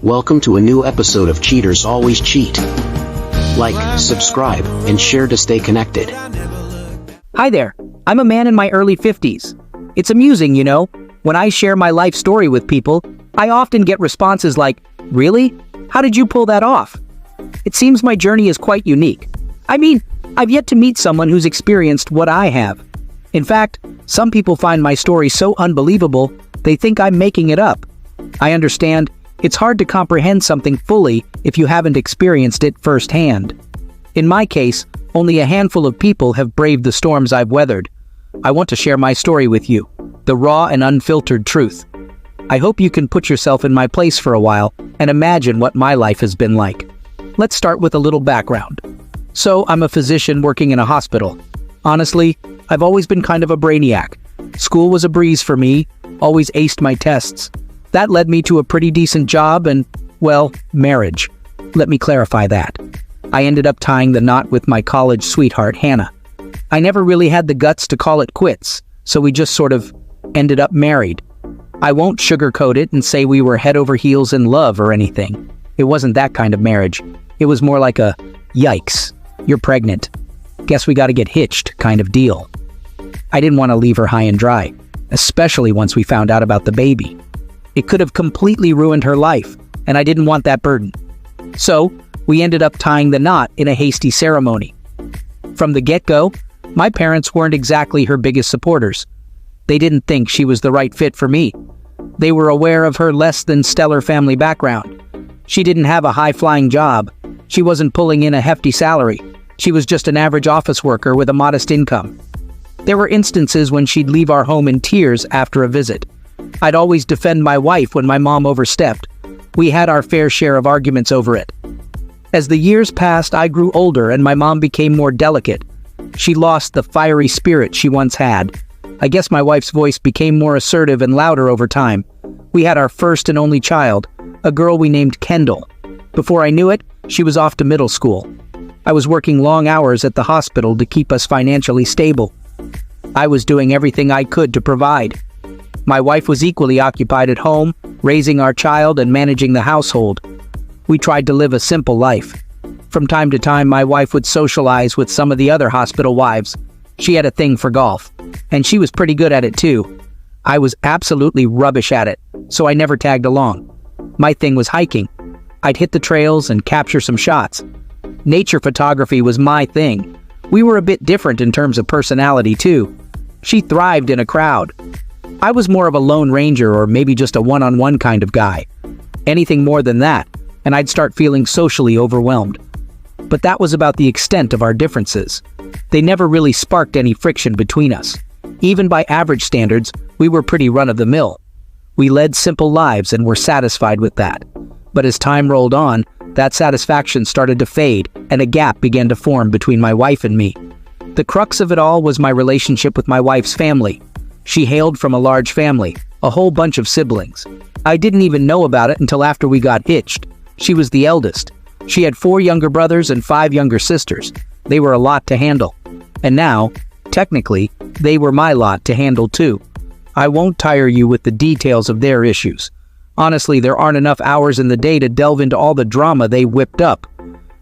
Welcome to a new episode of Cheaters Always Cheat. Like, subscribe, and share to stay connected. Hi there, I'm a man in my early 50s. It's amusing, you know, when I share my life story with people, I often get responses like, "Really? How did you pull that off?" It seems my journey is quite unique. I mean, I've yet to meet someone who's experienced what I have. In fact, some people find my story so unbelievable, they think I'm making it up. I understand, it's hard to comprehend something fully if you haven't experienced it firsthand. In my case, only a handful of people have braved the storms I've weathered. I want to share my story with you, the raw and unfiltered truth. I hope you can put yourself in my place for a while and imagine what my life has been like. Let's start with a little background. So, I'm a physician working in a hospital. Honestly, I've always been kind of a brainiac. School was a breeze for me, always aced my tests. That led me to a pretty decent job and, well, marriage. Let me clarify that. I ended up tying the knot with my college sweetheart, Hannah. I never really had the guts to call it quits, so we just sort of ended up married. I won't sugarcoat it and say we were head over heels in love or anything. It wasn't that kind of marriage. It was more like a, yikes, you're pregnant. Guess we gotta get hitched kind of deal. I didn't want to leave her high and dry, especially once we found out about the baby. It could have completely ruined her life, and I didn't want that burden. So, we ended up tying the knot in a hasty ceremony. From the get-go, my parents weren't exactly her biggest supporters. They didn't think she was the right fit for me. They were aware of her less than stellar family background. She didn't have a high-flying job. She wasn't pulling in a hefty salary. She was just an average office worker with a modest income. There were instances when she'd leave our home in tears after a visit. I'd always defend my wife when my mom overstepped. We had our fair share of arguments over it. As the years passed, I grew older and my mom became more delicate. She lost the fiery spirit she once had. I guess my wife's voice became more assertive and louder over time. We had our first and only child, a girl we named Kendall. Before I knew it, she was off to middle school. I was working long hours at the hospital to keep us financially stable. I was doing everything I could to provide. My wife was equally occupied at home, raising our child and managing the household. We tried to live a simple life. From time to time, my wife would socialize with some of the other hospital wives. She had a thing for golf, and she was pretty good at it too. I was absolutely rubbish at it, so I never tagged along. My thing was hiking. I'd hit the trails and capture some shots. Nature photography was my thing. We were a bit different in terms of personality too. She thrived in a crowd. I was more of a lone ranger or maybe just a one-on-one kind of guy. Anything more than that, and I'd start feeling socially overwhelmed. But that was about the extent of our differences. They never really sparked any friction between us. Even by average standards, we were pretty run-of-the-mill. We led simple lives and were satisfied with that. But as time rolled on, that satisfaction started to fade and a gap began to form between my wife and me. The crux of it all was my relationship with my wife's family. She hailed from a large family, a whole bunch of siblings. I didn't even know about it until after we got hitched. She was the eldest. She had 4 younger brothers and 5 younger sisters. They were a lot to handle. And now, technically, they were my lot to handle too. I won't tire you with the details of their issues. Honestly, there aren't enough hours in the day to delve into all the drama they whipped up.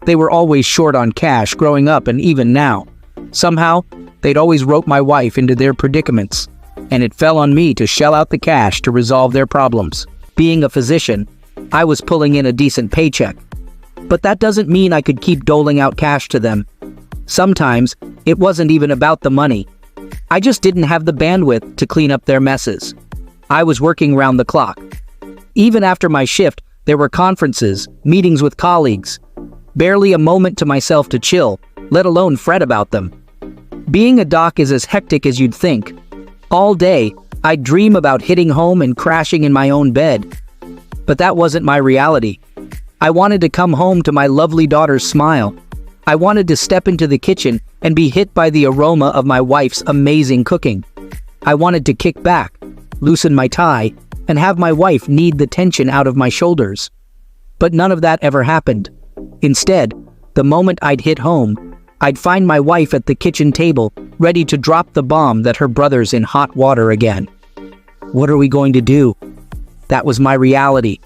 They were always short on cash growing up and even now. Somehow, they'd always rope my wife into their predicaments, and it fell on me to shell out the cash to resolve their problems. Being a physician, I was pulling in a decent paycheck. But that doesn't mean I could keep doling out cash to them. Sometimes, it wasn't even about the money. I just didn't have the bandwidth to clean up their messes. I was working round the clock. Even after my shift, there were conferences, meetings with colleagues. Barely a moment to myself to chill, let alone fret about them. Being a doc is as hectic as you'd think. All day, I'd dream about hitting home and crashing in my own bed. But that wasn't my reality. I wanted to come home to my lovely daughter's smile. I wanted to step into the kitchen and be hit by the aroma of my wife's amazing cooking. I wanted to kick back, loosen my tie, and have my wife knead the tension out of my shoulders. But none of that ever happened. Instead, the moment I'd hit home, I'd find my wife at the kitchen table, ready to drop the bomb that her brother's in hot water again. What are we going to do? That was my reality.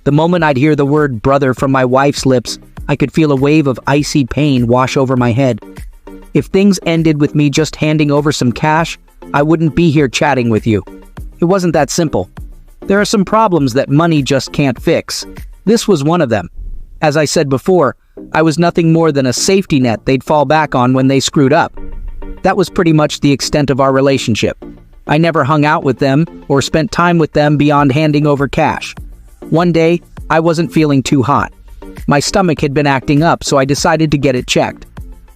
The moment I'd hear the word brother from my wife's lips, I could feel a wave of icy pain wash over my head. If things ended with me just handing over some cash, I wouldn't be here chatting with you. It wasn't that simple. There are some problems that money just can't fix. This was one of them. As I said before, I was nothing more than a safety net they'd fall back on when they screwed up. That was pretty much the extent of our relationship. I never hung out with them or spent time with them beyond handing over cash. One day, I wasn't feeling too hot. My stomach had been acting up, so I decided to get it checked.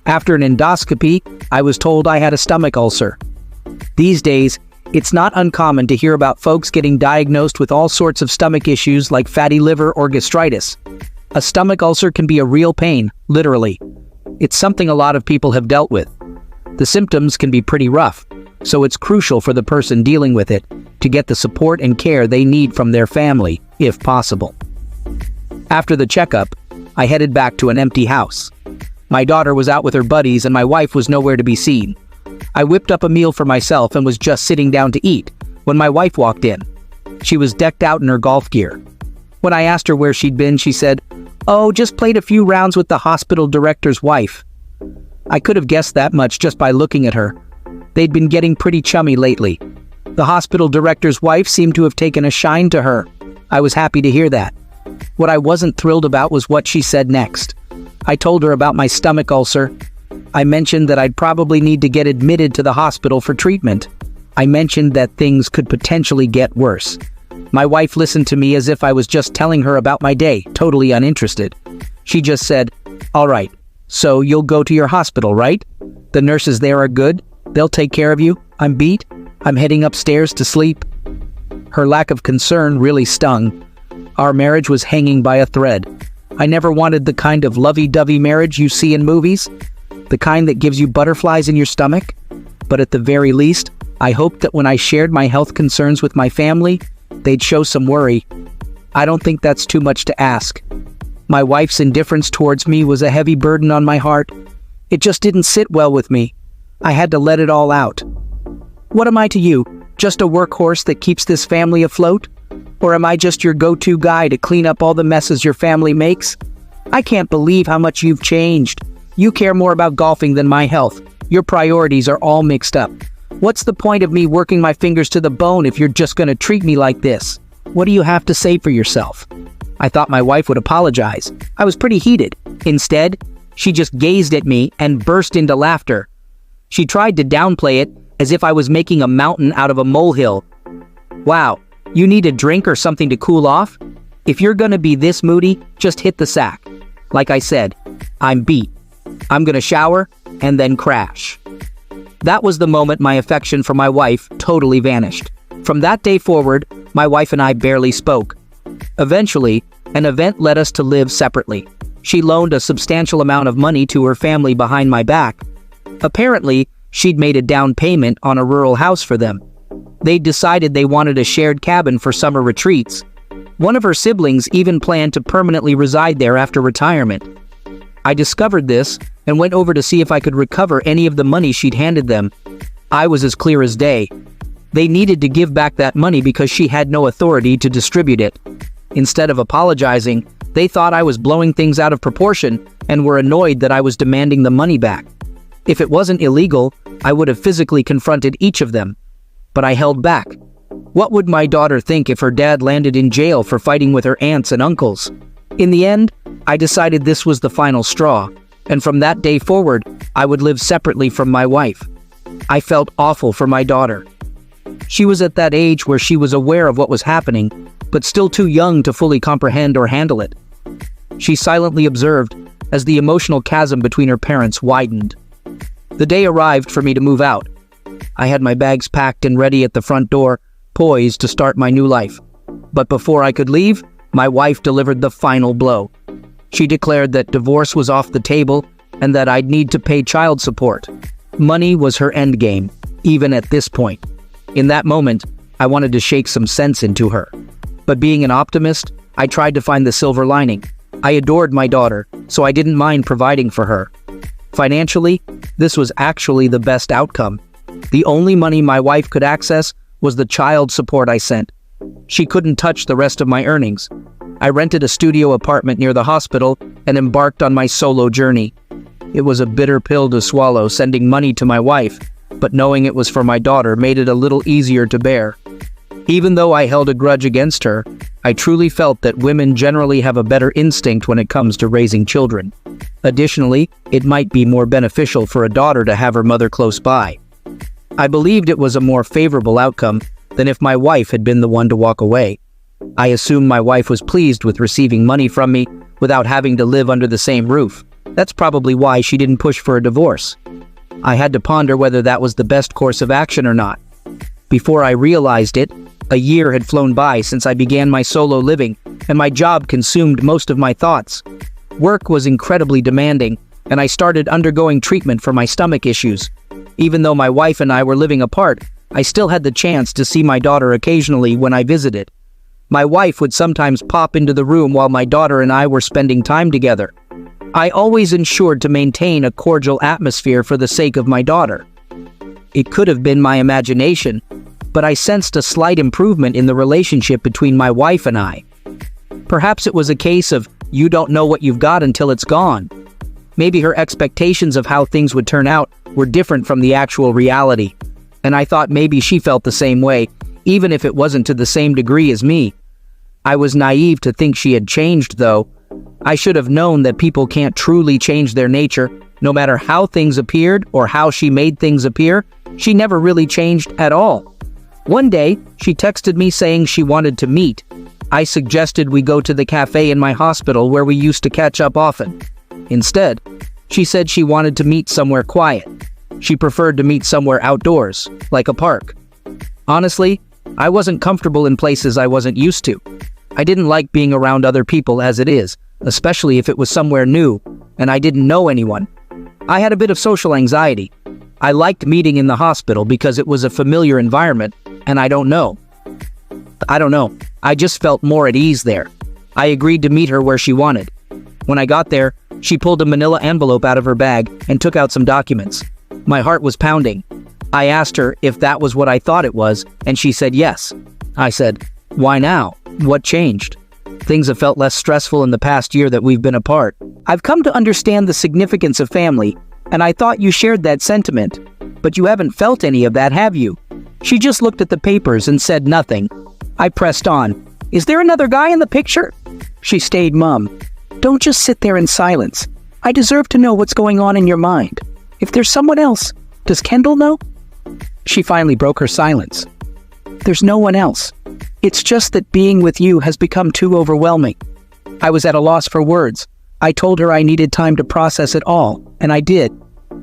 After an endoscopy, I was told I had a stomach ulcer. These days, it's not uncommon to hear about folks getting diagnosed with all sorts of stomach issues like fatty liver or gastritis. A stomach ulcer can be a real pain, literally. It's something a lot of people have dealt with. The symptoms can be pretty rough, so it's crucial for the person dealing with it to get the support and care they need from their family, if possible. After the checkup, I headed back to an empty house. My daughter was out with her buddies and my wife was nowhere to be seen. I whipped up a meal for myself and was just sitting down to eat when my wife walked in. She was decked out in her golf gear. When I asked her where she'd been, she said, "Oh, just played a few rounds with the hospital director's wife." I could have guessed that much just by looking at her. They'd been getting pretty chummy lately. The hospital director's wife seemed to have taken a shine to her. I was happy to hear that. What I wasn't thrilled about was what she said next. I told her about my stomach ulcer. I mentioned that I'd probably need to get admitted to the hospital for treatment. I mentioned that things could potentially get worse. My wife listened to me as if I was just telling her about my day, totally uninterested. She just said, "All right, so you'll go to your hospital, right? The nurses there are good. They'll take care of you. I'm beat. I'm heading upstairs to sleep." Her lack of concern really stung. Our marriage was hanging by a thread. I never wanted the kind of lovey-dovey marriage you see in movies, the kind that gives you butterflies in your stomach. But at the very least, I hoped that when I shared my health concerns with my family, they'd show some worry. I don't think that's too much to ask. My wife's indifference towards me was a heavy burden on my heart. It just didn't sit well with me. I had to let it all out. What am I to you? Just a workhorse that keeps this family afloat? Or am I just your go-to guy to clean up all the messes your family makes? I can't believe how much you've changed. You care more about golfing than my health. Your priorities are all mixed up. What's the point of me working my fingers to the bone if you're just gonna treat me like this? What do you have to say for yourself? I thought my wife would apologize. I was pretty heated. Instead, she just gazed at me and burst into laughter. She tried to downplay it as if I was making a mountain out of a molehill. "Wow, you need a drink or something to cool off? If you're gonna be this moody, just hit the sack. Like I said, I'm beat. I'm gonna shower and then crash." That was the moment my affection for my wife totally vanished. From that day forward, my wife and I barely spoke. Eventually, an event led us to live separately. She loaned a substantial amount of money to her family behind my back. Apparently, she'd made a down payment on a rural house for them. They'd decided they wanted a shared cabin for summer retreats. One of her siblings even planned to permanently reside there after retirement. I discovered this and went over to see if I could recover any of the money she'd handed them. I was as clear as day. They needed to give back that money because she had no authority to distribute it. Instead of apologizing, they thought I was blowing things out of proportion and were annoyed that I was demanding the money back. If it wasn't illegal, I would have physically confronted each of them. But I held back. What would my daughter think if her dad landed in jail for fighting with her aunts and uncles? In the end, I decided this was the final straw, and from that day forward, I would live separately from my wife. I felt awful for my daughter. She was at that age where she was aware of what was happening, but still too young to fully comprehend or handle it. She silently observed as the emotional chasm between her parents widened. The day arrived for me to move out. I had my bags packed and ready at the front door, poised to start my new life. But before I could leave, my wife delivered the final blow. She declared that divorce was off the table and that I'd need to pay child support. Money was her endgame, even at this point. In that moment, I wanted to shake some sense into her. But being an optimist, I tried to find the silver lining. I adored my daughter, so I didn't mind providing for her. Financially, this was actually the best outcome. The only money my wife could access was the child support I sent. She couldn't touch the rest of my earnings. I rented a studio apartment near the hospital and embarked on my solo journey. It was a bitter pill to swallow, sending money to my wife, but knowing it was for my daughter made it a little easier to bear. Even though I held a grudge against her, I truly felt that women generally have a better instinct when it comes to raising children. Additionally, it might be more beneficial for a daughter to have her mother close by. I believed it was a more favorable outcome than if my wife had been the one to walk away. I assumed my wife was pleased with receiving money from me without having to live under the same roof. That's probably why she didn't push for a divorce. I had to ponder whether that was the best course of action or not. Before I realized it, a year had flown by since I began my solo living, and my job consumed most of my thoughts. Work was incredibly demanding, and I started undergoing treatment for my stomach issues. Even though my wife and I were living apart, I still had the chance to see my daughter occasionally when I visited. My wife would sometimes pop into the room while my daughter and I were spending time together. I always ensured to maintain a cordial atmosphere for the sake of my daughter. It could have been my imagination, but I sensed a slight improvement in the relationship between my wife and I. Perhaps it was a case of, you don't know what you've got until it's gone. Maybe her expectations of how things would turn out were different from the actual reality, and I thought maybe she felt the same way, even if it wasn't to the same degree as me. I was naive to think she had changed, though. I should have known that people can't truly change their nature. No matter how things appeared or how she made things appear, she never really changed at all. One day, she texted me saying she wanted to meet. I suggested we go to the cafe in my hospital where we used to catch up often. Instead, she said she wanted to meet somewhere quiet. She preferred to meet somewhere outdoors, like a park. Honestly, I wasn't comfortable in places I wasn't used to. I didn't like being around other people as it is, especially if it was somewhere new, and I didn't know anyone. I had a bit of social anxiety. I liked meeting in the hospital because it was a familiar environment, and I don't know. I just felt more at ease there. I agreed to meet her where she wanted. When I got there, she pulled a manila envelope out of her bag and took out some documents. My heart was pounding. I asked her if that was what I thought it was, and she said yes. I said, "Why now? What changed?" Things have felt less stressful in the past year that we've been apart. I've come to understand the significance of family, and I thought you shared that sentiment. But you haven't felt any of that, have you? She just looked at the papers and said nothing. I pressed on. "Is there another guy in the picture?" She stayed mum. "Don't just sit there in silence. I deserve to know what's going on in your mind. If there's someone else, does Kendall know?" She finally broke her silence. "There's no one else. It's just that being with you has become too overwhelming." I was at a loss for words. I told her I needed time to process it all, and I did.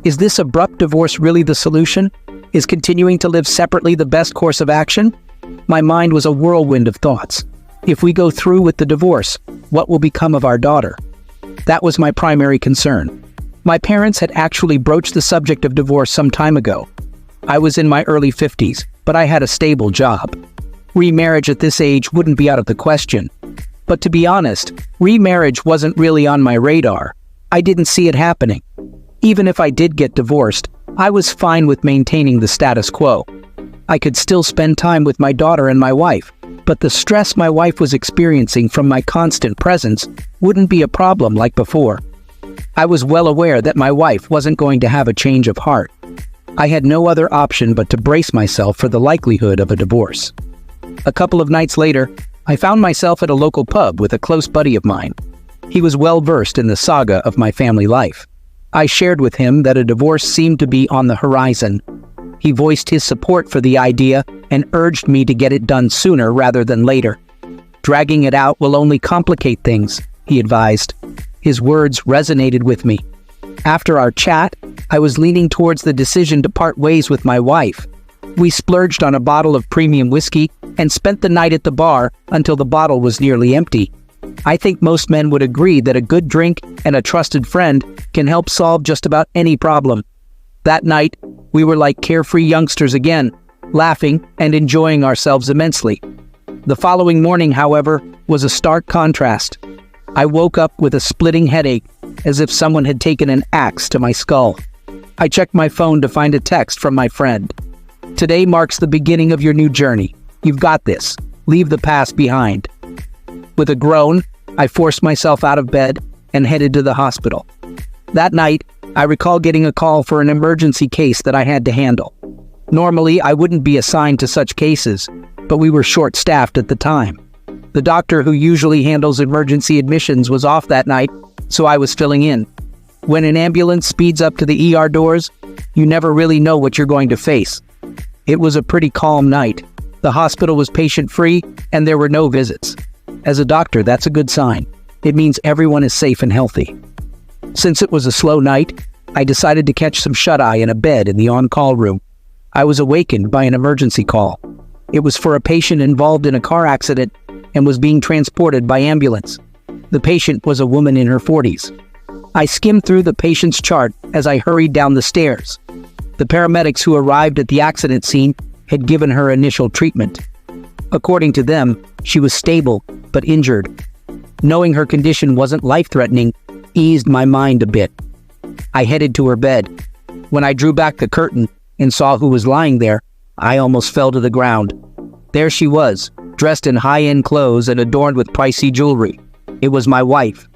Is this abrupt divorce really the solution? Is continuing to live separately the best course of action? My mind was a whirlwind of thoughts. If we go through with the divorce, what will become of our daughter? That was my primary concern. My parents had actually broached the subject of divorce some time ago. I was in my early 50s, but I had a stable job. Remarriage at this age wouldn't be out of the question. But to be honest, remarriage wasn't really on my radar. I didn't see it happening. Even if I did get divorced, I was fine with maintaining the status quo. I could still spend time with my daughter and my wife, but the stress my wife was experiencing from my constant presence wouldn't be a problem like before. I was well aware that my wife wasn't going to have a change of heart. I had no other option but to brace myself for the likelihood of a divorce. A couple of nights later, I found myself at a local pub with a close buddy of mine. He was well versed in the saga of my family life. I shared with him that a divorce seemed to be on the horizon. He voiced his support for the idea and urged me to get it done sooner rather than later. "Dragging it out will only complicate things," he advised. His words resonated with me. After our chat, I was leaning towards the decision to part ways with my wife. We splurged on a bottle of premium whiskey and spent the night at the bar until the bottle was nearly empty. I think most men would agree that a good drink and a trusted friend can help solve just about any problem. That night, we were like carefree youngsters again, laughing and enjoying ourselves immensely. The following morning, however, was a stark contrast. I woke up with a splitting headache, as if someone had taken an axe to my skull. I checked my phone to find a text from my friend. "Today marks the beginning of your new journey. You've got this. Leave the past behind." With a groan, I forced myself out of bed and headed to the hospital. That night, I recall getting a call for an emergency case that I had to handle. Normally, I wouldn't be assigned to such cases, but we were short-staffed at the time. The doctor who usually handles emergency admissions was off that night, so I was filling in. When an ambulance speeds up to the ER doors, you never really know what you're going to face. It was a pretty calm night. The hospital was patient-free, and there were no visits. As a doctor, that's a good sign. It means everyone is safe and healthy. Since it was a slow night, I decided to catch some shut-eye in a bed in the on-call room. I was awakened by an emergency call. It was for a patient involved in a car accident and was being transported by ambulance. The patient was a woman in her 40s. I skimmed through the patient's chart as I hurried down the stairs. The paramedics who arrived at the accident scene had given her initial treatment. According to them, she was stable but injured. Knowing her condition wasn't life-threatening eased my mind a bit. I headed to her bed. When I drew back the curtain and saw who was lying there, I almost fell to the ground. There she was, dressed in high-end clothes and adorned with pricey jewelry. It was my wife.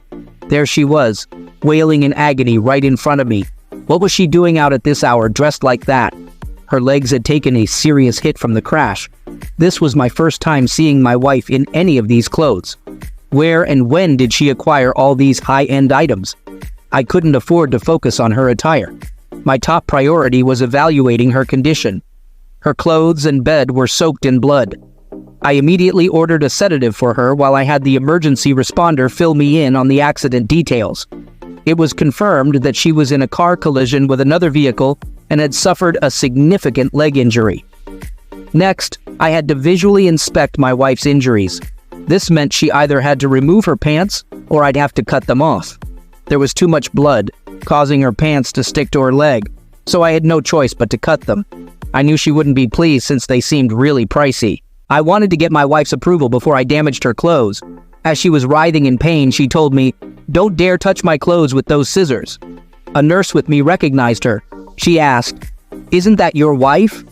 There she was, wailing in agony right in front of me. What was she doing out at this hour dressed like that? Her legs had taken a serious hit from the crash. This was my first time seeing my wife in any of these clothes. Where and when did she acquire all these high-end items? I couldn't afford to focus on her attire. My top priority was evaluating her condition. Her clothes and bed were soaked in blood. I immediately ordered a sedative for her while I had the emergency responder fill me in on the accident details. It was confirmed that she was in a car collision with another vehicle and had suffered a significant leg injury. Next, I had to visually inspect my wife's injuries. This meant she either had to remove her pants or I'd have to cut them off. There was too much blood, causing her pants to stick to her leg, so I had no choice but to cut them. I knew she wouldn't be pleased since they seemed really pricey. I wanted to get my wife's approval before I damaged her clothes. As she was writhing in pain, she told me, "Don't dare touch my clothes with those scissors." A nurse with me recognized her. She asked, "Isn't that your wife?"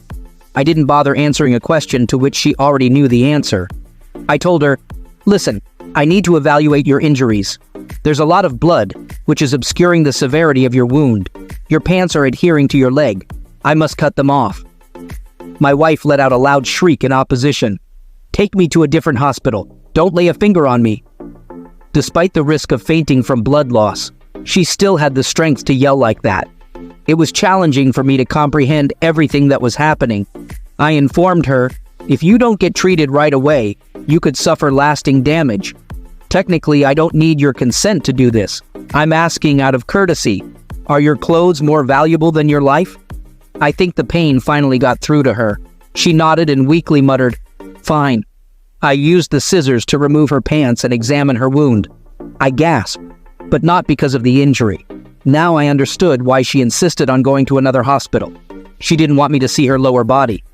I didn't bother answering a question to which she already knew the answer. I told her, "Listen, I need to evaluate your injuries. There's a lot of blood, which is obscuring the severity of your wound. Your pants are adhering to your leg. I must cut them off." My wife let out a loud shriek in opposition. "Take me to a different hospital. Don't lay a finger on me." Despite the risk of fainting from blood loss, she still had the strength to yell like that. It was challenging for me to comprehend everything that was happening. I informed her, "If you don't get treated right away, you could suffer lasting damage. Technically, I don't need your consent to do this. I'm asking out of courtesy. Are your clothes more valuable than your life?" I think the pain finally got through to her. She nodded and weakly muttered, "Fine." I used the scissors to remove her pants and examine her wound. I gasped, but not because of the injury. Now I understood why she insisted on going to another hospital. She didn't want me to see her lower body.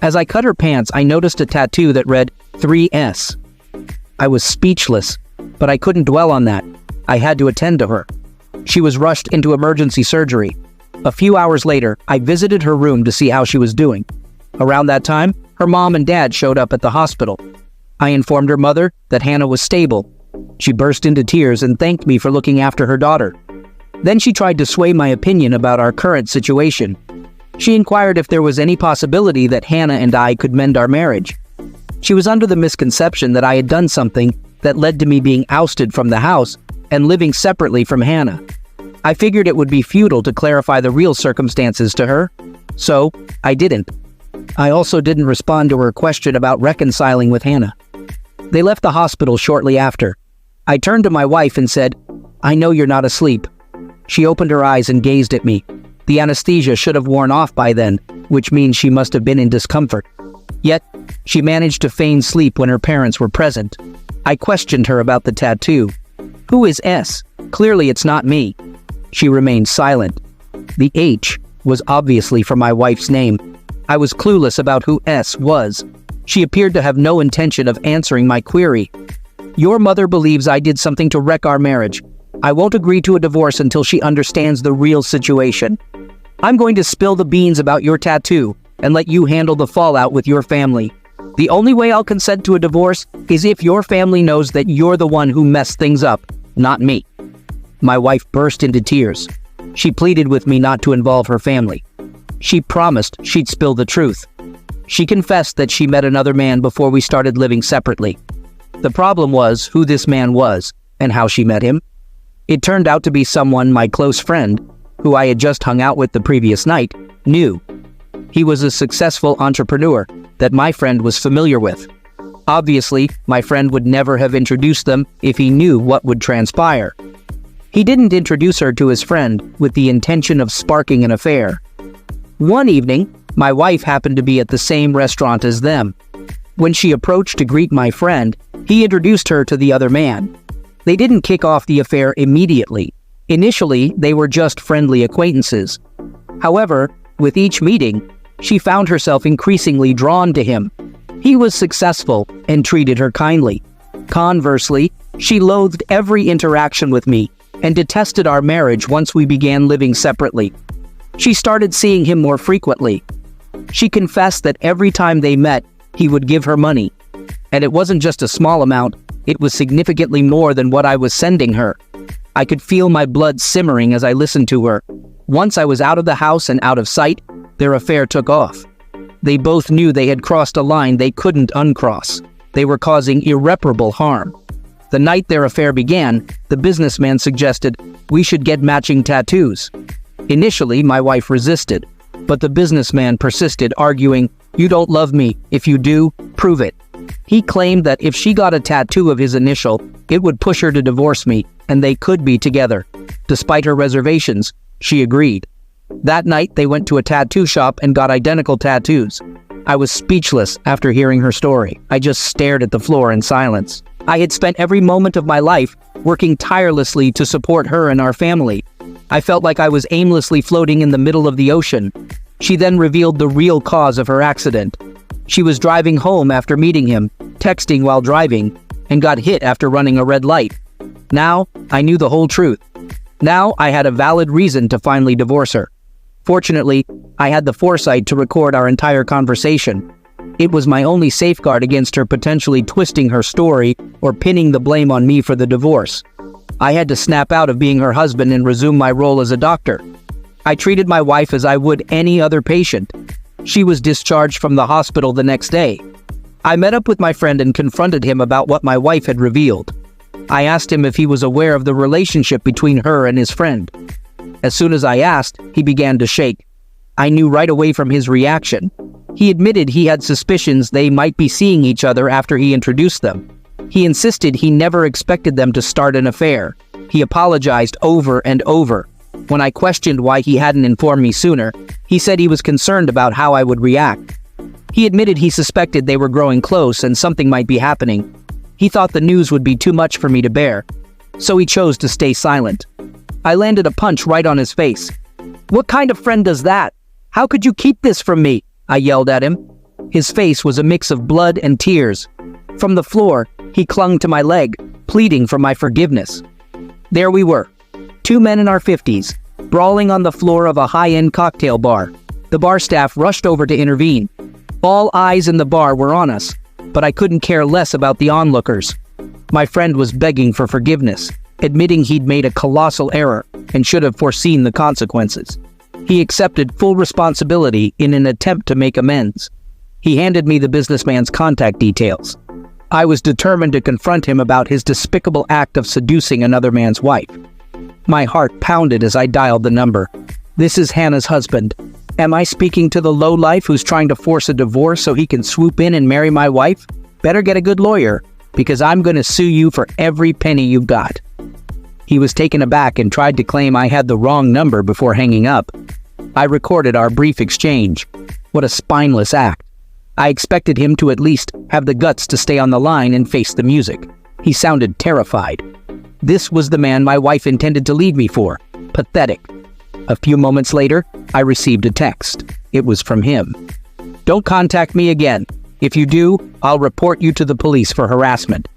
As I cut her pants, I noticed a tattoo that read 3S. I was speechless, but I couldn't dwell on that. I had to attend to her. She was rushed into emergency surgery. A few hours later, I visited her room to see how she was doing. Around that time, her mom and dad showed up at the hospital. I informed her mother that Hannah was stable. She burst into tears and thanked me for looking after her daughter. Then she tried to sway my opinion about our current situation. She inquired if there was any possibility that Hannah and I could mend our marriage. She was under the misconception that I had done something that led to me being ousted from the house and living separately from Hannah. I figured it would be futile to clarify the real circumstances to her, so I didn't. I also didn't respond to her question about reconciling with Hannah. They left the hospital shortly after. I turned to my wife and said, "I know you're not asleep." She opened her eyes and gazed at me. The anesthesia should have worn off by then, which means she must have been in discomfort. Yet, she managed to feign sleep when her parents were present. I questioned her about the tattoo. "Who is S? Clearly it's not me." She remained silent. The H was obviously for my wife's name. I was clueless about who S was. She appeared to have no intention of answering my query. "Your mother believes I did something to wreck our marriage. I won't agree to a divorce until she understands the real situation. I'm going to spill the beans about your tattoo and let you handle the fallout with your family." The only way I'll consent to a divorce is if your family knows that you're the one who messed things up, not me." My wife burst into tears. She pleaded with me not to involve her family. She promised she'd spill the truth. She confessed that she met another man before we started living separately. The problem was who this man was and how she met him. It turned out to be someone my close friend, who I had just hung out with the previous night, knew. He was a successful entrepreneur that my friend was familiar with. Obviously, my friend would never have introduced them if he knew what would transpire. He didn't introduce her to his friend with the intention of sparking an affair. One evening, my wife happened to be at the same restaurant as them. When she approached to greet my friend, he introduced her to the other man. They didn't kick off the affair immediately. Initially, they were just friendly acquaintances. However, with each meeting, she found herself increasingly drawn to him. He was successful and treated her kindly. Conversely, she loathed every interaction with me and detested our marriage once we began living separately. She started seeing him more frequently. She confessed that every time they met, he would give her money. And it wasn't just a small amount, it was significantly more than what I was sending her. I could feel my blood simmering as I listened to her. Once I was out of the house and out of sight, their affair took off. They both knew they had crossed a line they couldn't uncross. They were causing irreparable harm. The night their affair began, the businessman suggested we should get matching tattoos. Initially, my wife resisted, but the businessman persisted, arguing, "You don't love me. If you do, prove it." He claimed that if she got a tattoo of his initial, it would push her to divorce me, and they could be together. Despite her reservations, she agreed. That night, they went to a tattoo shop and got identical tattoos. I was speechless after hearing her story. I just stared at the floor in silence. I had spent every moment of my life working tirelessly to support her and our family. I felt like I was aimlessly floating in the middle of the ocean. She then revealed the real cause of her accident. She was driving home after meeting him, texting while driving, and got hit after running a red light. Now, I knew the whole truth. Now, I had a valid reason to finally divorce her. Fortunately, I had the foresight to record our entire conversation. It was my only safeguard against her potentially twisting her story or pinning the blame on me for the divorce. I had to snap out of being her husband and resume my role as a doctor. I treated my wife as I would any other patient. She was discharged from the hospital the next day. I met up with my friend and confronted him about what my wife had revealed. I asked him if he was aware of the relationship between her and his friend. As soon as I asked, he began to shake. I knew right away from his reaction. He admitted he had suspicions they might be seeing each other after he introduced them. He insisted he never expected them to start an affair. He apologized over and over. When I questioned why he hadn't informed me sooner, he said he was concerned about how I would react. He admitted he suspected they were growing close and something might be happening. He thought the news would be too much for me to bear, so he chose to stay silent. I landed a punch right on his face. "What kind of friend does that? How could you keep this from me?" I yelled at him. His face was a mix of blood and tears. From the floor, he clung to my leg, pleading for my forgiveness. There we were, two men in our 50s, brawling on the floor of a high-end cocktail bar. The bar staff rushed over to intervene. All eyes in the bar were on us, but I couldn't care less about the onlookers. My friend was begging for forgiveness, admitting he'd made a colossal error and should have foreseen the consequences. He accepted full responsibility in an attempt to make amends. He handed me the businessman's contact details. I was determined to confront him about his despicable act of seducing another man's wife. My heart pounded as I dialed the number. This is Hannah's husband. Am I speaking to the lowlife who's trying to force a divorce so he can swoop in and marry my wife? Better get a good lawyer, because I'm going to sue you for every penny you've got. He was taken aback and tried to claim I had the wrong number before hanging up. I recorded our brief exchange. What a spineless act. I expected him to at least have the guts to stay on the line and face the music. He sounded terrified. This was the man my wife intended to leave me for. Pathetic. A few moments later, I received a text. It was from him. "Don't contact me again. If you do, I'll report you to the police for harassment."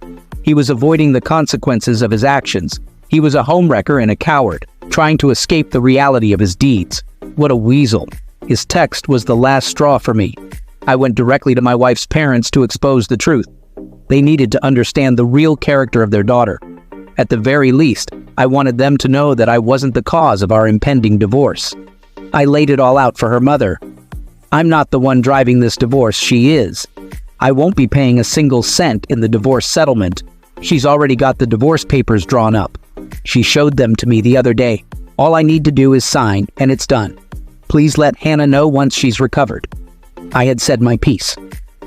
He was avoiding the consequences of his actions. He was a homewrecker and a coward, trying to escape the reality of his deeds. What a weasel. His text was the last straw for me. I went directly to my wife's parents to expose the truth. They needed to understand the real character of their daughter. At the very least, I wanted them to know that I wasn't the cause of our impending divorce. I laid it all out for her mother. I'm not the one driving this divorce, she is. I won't be paying a single cent in the divorce settlement. She's already got the divorce papers drawn up. She showed them to me the other day. All I need to do is sign, and it's done. Please let Hannah know once she's recovered. I had said my piece.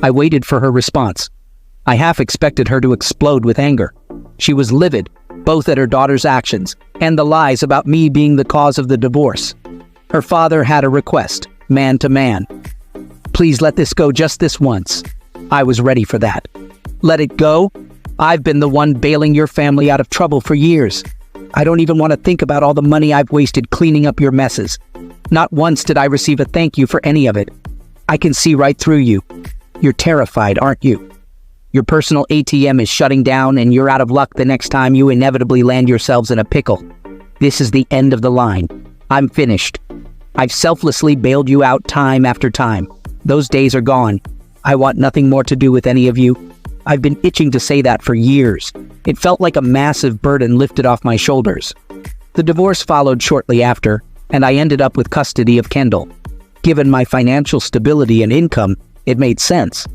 I waited for her response. I half expected her to explode with anger. She was livid, both at her daughter's actions and the lies about me being the cause of the divorce. Her father had a request, man to man. Please let this go just this once. I was ready for that. Let it go? I've been the one bailing your family out of trouble for years. I don't even want to think about all the money I've wasted cleaning up your messes. Not once did I receive a thank you for any of it. I can see right through you. You're terrified, aren't you? Your personal ATM is shutting down and you're out of luck the next time you inevitably land yourselves in a pickle. This is the end of the line. I'm finished. I've selflessly bailed you out time after time. Those days are gone. I want nothing more to do with any of you. I've been itching to say that for years. It felt like a massive burden lifted off my shoulders. The divorce followed shortly after, and I ended up with custody of Kendall. Given my financial stability and income, it made sense.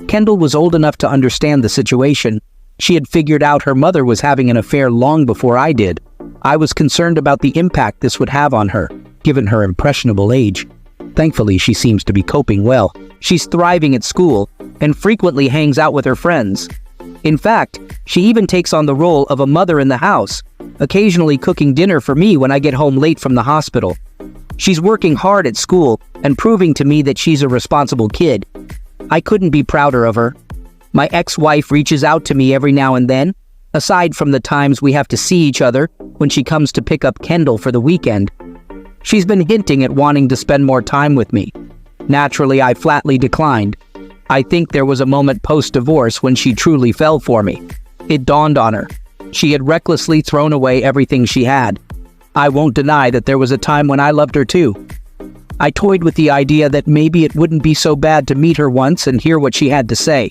Kendall was old enough to understand the situation. She had figured out her mother was having an affair long before I did. I was concerned about the impact this would have on her, given her impressionable age. Thankfully, she seems to be coping well. She's thriving at school and frequently hangs out with her friends. In fact, she even takes on the role of a mother in the house, occasionally cooking dinner for me when I get home late from the hospital. She's working hard at school and proving to me that she's a responsible kid. I couldn't be prouder of her. My ex-wife reaches out to me every now and then, aside from the times we have to see each other when she comes to pick up Kendall for the weekend. She's been hinting at wanting to spend more time with me. Naturally, I flatly declined. I think there was a moment post-divorce when she truly fell for me. It dawned on her. She had recklessly thrown away everything she had. I won't deny that there was a time when I loved her too. I toyed with the idea that maybe it wouldn't be so bad to meet her once and hear what she had to say.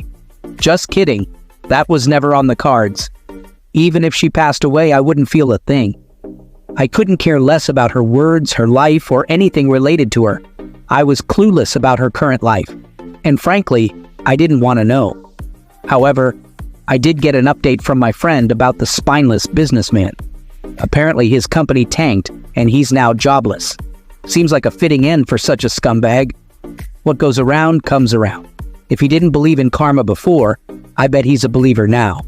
Just kidding. That was never on the cards. Even if she passed away, I wouldn't feel a thing. I couldn't care less about her words, her life, or anything related to her. I was clueless about her current life. And frankly, I didn't want to know. However, I did get an update from my friend about the spineless businessman. Apparently his company tanked, and he's now jobless. Seems like a fitting end for such a scumbag. What goes around comes around. If he didn't believe in karma before, I bet he's a believer now.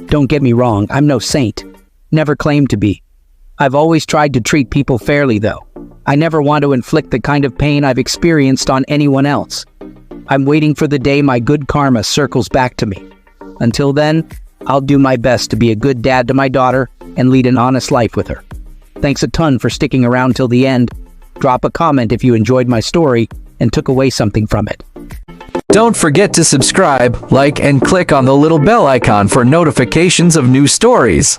Don't get me wrong, I'm no saint. Never claimed to be. I've always tried to treat people fairly, though. I never want to inflict the kind of pain I've experienced on anyone else. I'm waiting for the day my good karma circles back to me. Until then, I'll do my best to be a good dad to my daughter and lead an honest life with her. Thanks a ton for sticking around till the end. Drop a comment if you enjoyed my story and took away something from it. Don't forget to subscribe, like, and click on the little bell icon for notifications of new stories.